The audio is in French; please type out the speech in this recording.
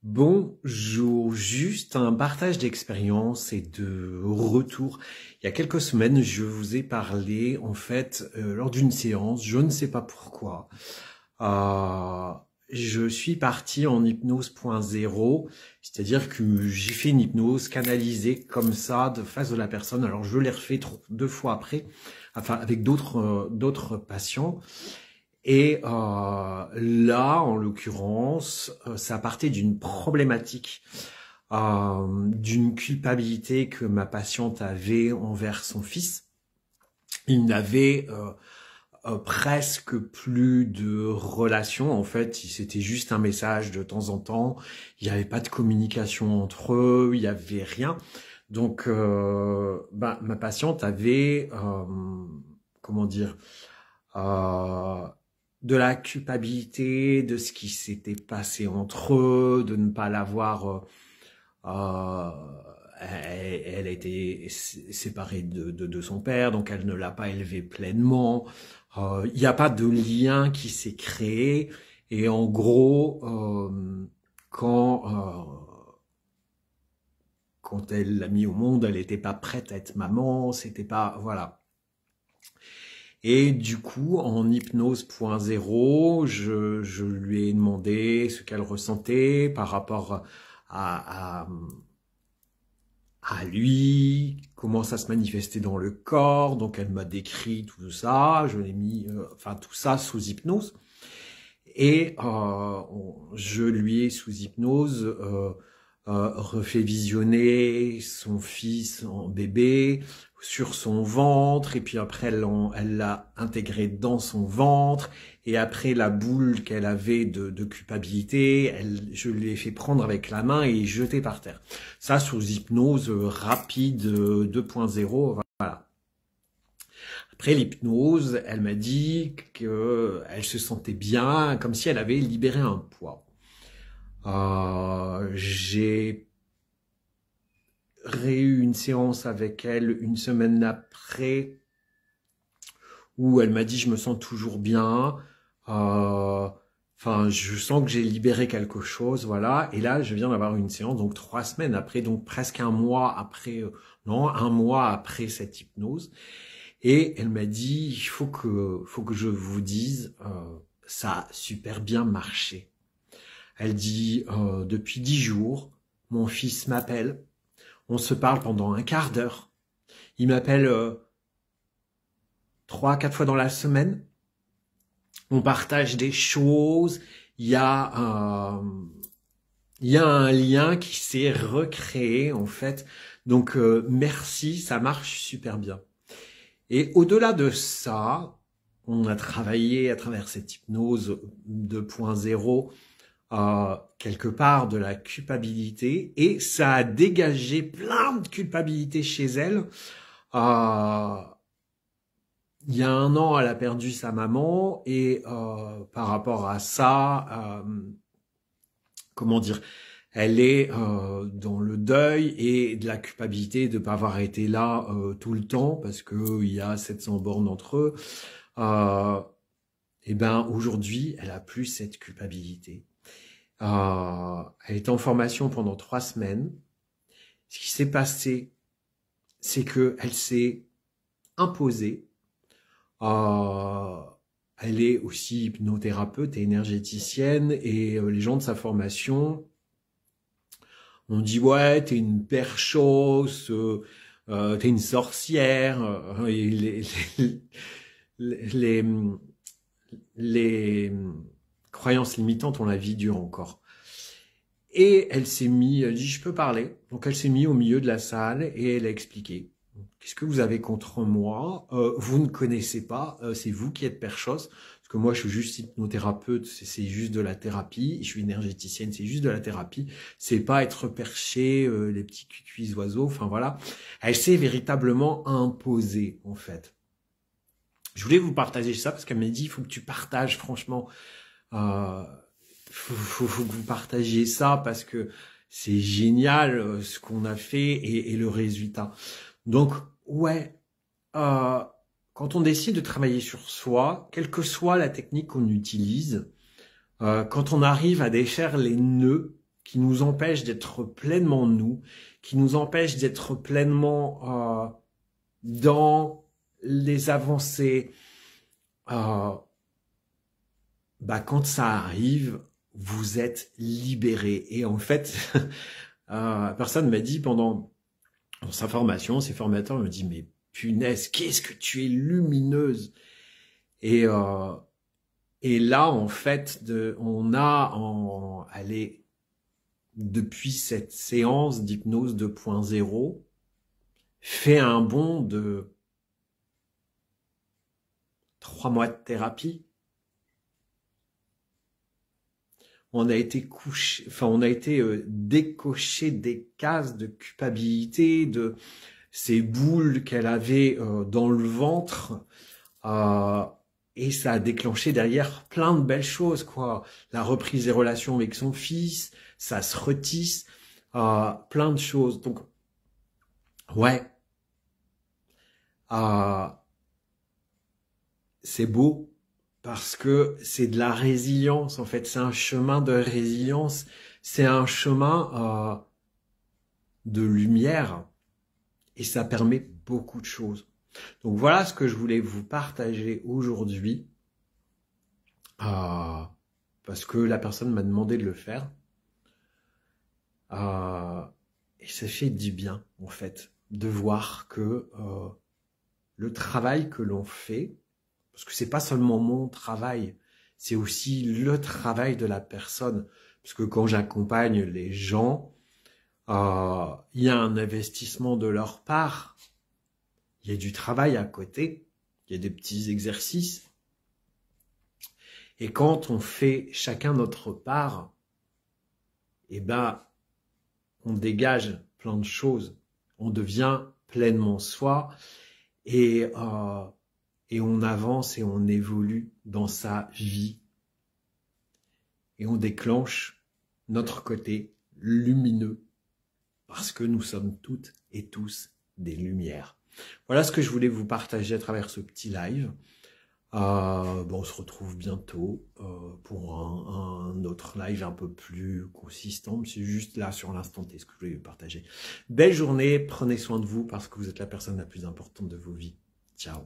Bonjour, juste un partage d'expérience et de retour. Il y a quelques semaines, je vous ai parlé, en fait, lors d'une séance, je ne sais pas pourquoi, euh, je suis parti en hypnose 0.0, c'est-à-dire que j'ai fait une hypnose canalisée comme ça, de face de la personne. Alors, je l'ai refait deux fois après, enfin, avec d'autres patients. Et là, en l'occurrence, ça partait d'une problématique, d'une culpabilité que ma patiente avait envers son fils. Il n'avait presque plus de relation. En fait, c'était juste un message de temps en temps. Il n'y avait pas de communication entre eux, il n'y avait rien. Donc, ma patiente avait, comment dire, euh, de la culpabilité, de ce qui s'était passé entre eux, de ne pas l'avoir. Elle a été séparée de son père, donc elle ne l'a pas élevé pleinement. Il n'y a pas de lien qui s'est créé. Et en gros, quand quand elle l'a mis au monde, elle n'était pas prête à être maman. C'était pas, voilà. Et du coup, en hypnose 0.0, je lui ai demandé ce qu'elle ressentait par rapport à lui, comment ça se manifestait dans le corps. Donc, elle m'a décrit tout ça. Je l'ai mis, enfin, tout ça sous hypnose. Et je lui ai, sous hypnose, refait visionner son fils en bébé sur son ventre, et puis après elle l'a intégré dans son ventre, et après la boule qu'elle avait de culpabilité, je lui ai fait prendre avec la main et jeter par terre. Ça sous hypnose rapide 2.0, voilà. Après l'hypnose, elle m'a dit qu'elle se sentait bien, comme si elle avait libéré un poids. J'ai eu une séance avec elle une semaine après où elle m'a dit je me sens toujours bien, enfin je sens que j'ai libéré quelque chose, voilà. Et là je viens d'avoir une séance donc 3 semaines après, donc presque un mois après, non, un mois après cette hypnose. Et elle m'a dit il faut que je vous dise, ça a super bien marché. Elle dit depuis 10 jours mon fils m'appelle. On se parle pendant un quart d'heure. Il m'appelle 3-4 fois dans la semaine. On partage des choses. Il y a un lien qui s'est recréé en fait. Donc merci, ça marche super bien. Et au-delà de ça, on a travaillé à travers cette hypnose 2.0 quelque part de la culpabilité, et ça a dégagé plein de culpabilité chez elle. Il y a 1 an, elle a perdu sa maman, et par rapport à ça, comment dire, elle est dans le deuil et de la culpabilité de ne pas avoir été là tout le temps, parce que il y a 700 bornes entre eux. Et ben aujourd'hui, elle a plus cette culpabilité. Elle était en formation pendant 3 semaines. Ce qui s'est passé, c'est qu'elle s'est imposée. Elle est aussi hypnothérapeute et énergéticienne, et les gens de sa formation ont dit ouais, t'es une perchose, t'es une sorcière. Et les croyances limitantes ont la vie dure encore. Et elle dit je peux parler. Donc elle s'est mise au milieu de la salle et elle a expliqué. Qu'est-ce que vous avez contre moi? Vous ne connaissez pas, c'est vous qui êtes perchose. Parce que moi je suis juste hypnothérapeute, c'est juste de la thérapie. Je suis énergéticienne, c'est juste de la thérapie. C'est pas être perché, les petits cuits oiseaux, enfin voilà. Elle s'est véritablement imposée en fait. Je voulais vous partager ça parce qu'elle m'a dit il faut que tu partages franchement. Faut que vous partagiez ça parce que c'est génial ce qu'on a fait et le résultat. Donc ouais, quand on décide de travailler sur soi, quelle que soit la technique qu'on utilise, quand on arrive à défaire les nœuds qui nous empêchent d'être pleinement nous, qui nous empêchent d'être pleinement dans les avancées. Quand ça arrive, vous êtes libéré. Et en fait, personne m'a dit pendant sa formation, ses formateurs me disent, mais punaise, qu'est-ce que tu es lumineuse. Et là, en fait, depuis cette séance d'hypnose 2.0, fait un bond de 3 mois de thérapie. On a été décoché des cases de culpabilité, de ces boules qu'elle avait dans le ventre, et ça a déclenché derrière plein de belles choses, quoi. La reprise des relations avec son fils, ça se retisse, plein de choses. Donc, ouais, c'est beau. Parce que c'est de la résilience, en fait. C'est un chemin de résilience. C'est un chemin de lumière. Et ça permet beaucoup de choses. Donc voilà ce que je voulais vous partager aujourd'hui. Parce que la personne m'a demandé de le faire. Et ça fait du bien, en fait, de voir que le travail que l'on fait, parce que c'est pas seulement mon travail, c'est aussi le travail de la personne. Parce que quand j'accompagne les gens, il y a un investissement de leur part. Il y a du travail à côté. Il y a des petits exercices. Et quand on fait chacun notre part, on dégage plein de choses. On devient pleinement soi. Et on avance et on évolue dans sa vie. Et on déclenche notre côté lumineux, parce que nous sommes toutes et tous des lumières. Voilà ce que je voulais vous partager à travers ce petit live. On se retrouve bientôt pour un autre live un peu plus consistant. C'est juste là, sur l'instant T, ce que je voulais vous partager. Belle journée, prenez soin de vous, parce que vous êtes la personne la plus importante de vos vies. Ciao.